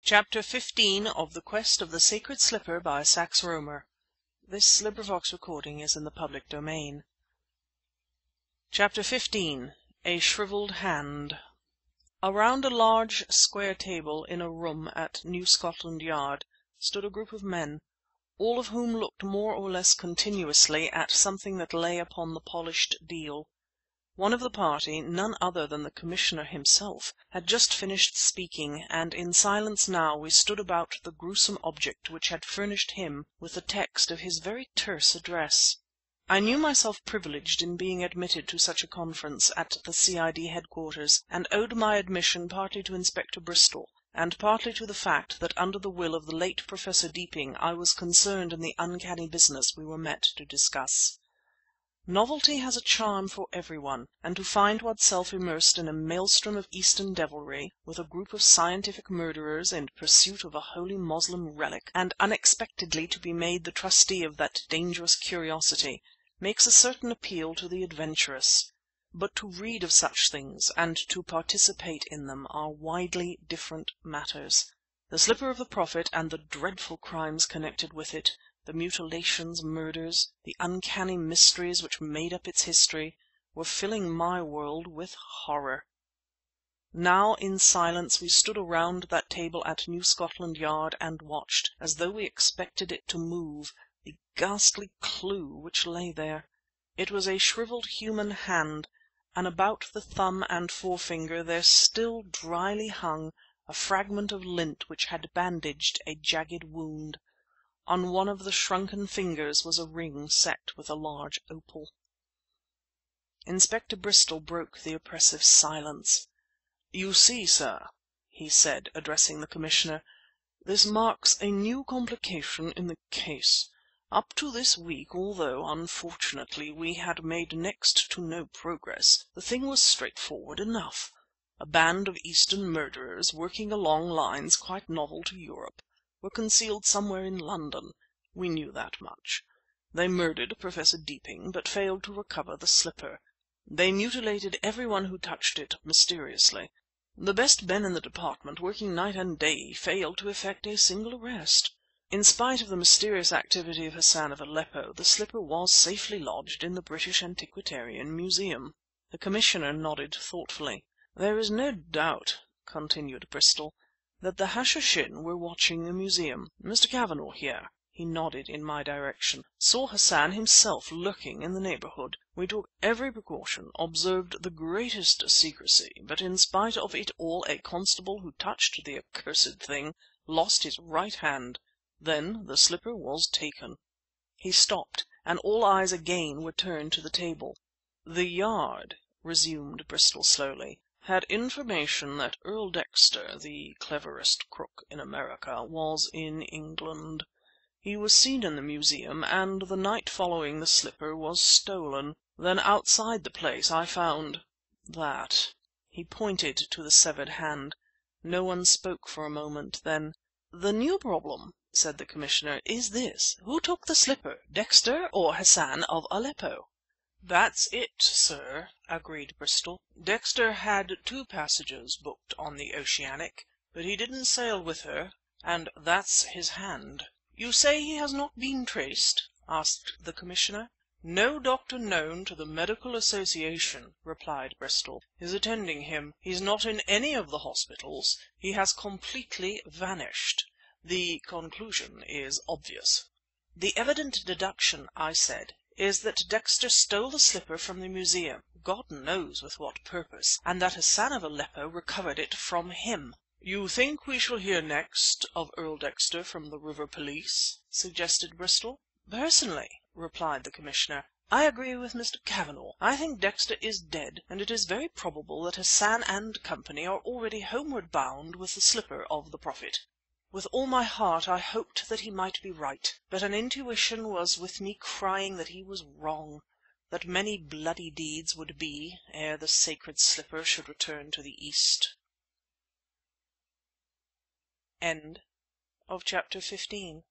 Chapter 15 of The Quest of the Sacred Slipper by Sax Rohmer. Recording is in the public domain. Chapter 15 A Shrivelled Hand. Around a large square table in a room at New Scotland Yard stood a group of men, all of whom looked more or less continuously at something that lay upon the polished deal. One of the party, none other than the Commissioner himself, had just finished speaking, and in silence now we stood about the gruesome object which had furnished him with the text of his very terse address. I knew myself privileged in being admitted to such a conference at the C.I.D. headquarters, and owed my admission partly to Inspector Bristol, and partly to the fact that under the will of the late Professor Deeping I was concerned in the uncanny business we were met to discuss. Novelty has a charm for everyone, and to find oneself immersed in a maelstrom of Eastern devilry, with a group of scientific murderers in pursuit of a holy Moslem relic, and unexpectedly to be made the trustee of that dangerous curiosity, makes a certain appeal to the adventurous. But to read of such things, and to participate in them, are widely different matters. The slipper of the Prophet and the dreadful crimes connected with it, the mutilations, murders, the uncanny mysteries which made up its history, were filling my world with horror. Now in silence we stood around that table at New Scotland Yard and watched, as though we expected it to move, the ghastly clue which lay there. It was a shrivelled human hand, and about the thumb and forefinger there still dryly hung a fragment of lint which had bandaged a jagged wound. On one of the shrunken fingers was a ring set with a large opal. Inspector Bristol broke the oppressive silence. "You see, sir," he said, addressing the Commissioner, "this marks a new complication in the case. Up to this week, although, unfortunately, we had made next to no progress, the thing was straightforward enough. A band of Eastern murderers, working along lines quite novel to Europe, were concealed somewhere in London. We knew that much. They murdered Professor Deeping, but failed to recover the slipper. They mutilated everyone who touched it mysteriously. The best men in the department, working night and day, failed to effect a single arrest. In spite of the mysterious activity of Hassan of Aleppo, the slipper was safely lodged in the British Antiquarian Museum." The Commissioner nodded thoughtfully. "There is no doubt," continued Bristol, "that the Hashishin were watching the museum. Mr. Cavanagh here," he nodded in my direction, "saw Hassan himself lurking in the neighbourhood. We took every precaution, observed the greatest secrecy, but in spite of it all a constable who touched the accursed thing lost his right hand. Then the slipper was taken." He stopped, and all eyes again were turned to the table. "The Yard," resumed Bristol slowly, "had information that Earl Dexter, the cleverest crook in America, was in England. He was seen in the museum, and the night following the slipper was stolen. Then outside the place I found that." He pointed to the severed hand. No one spoke for a moment. Then— "The new problem," said the Commissioner, "is this: who took the slipper, Dexter or Hassan of Aleppo?" "That's it, sir," agreed Bristol. "Dexter had 2 passages booked on the Oceanic, but he didn't sail with her, and that's his hand." "You say he has not been traced?" asked the Commissioner. "No doctor known to the Medical Association," replied Bristol, "is attending him. He's not in any of the hospitals. He has completely vanished. The conclusion is obvious." "The evident deduction," I said, "is that Dexter stole the slipper from the museum, God knows with what purpose, and that Hassan of Aleppo recovered it from him." "You think we shall hear next of Earl Dexter from the river police?" suggested Bristol. "Personally," replied the Commissioner, "I agree with Mr. Cavanagh. I think Dexter is dead, and it is very probable that Hassan and company are already homeward bound with the slipper of the Prophet." With all my heart I hoped that he might be right, but an intuition was with me crying that he was wrong, that many bloody deeds would be ere the sacred slipper should return to the East. Chapter 16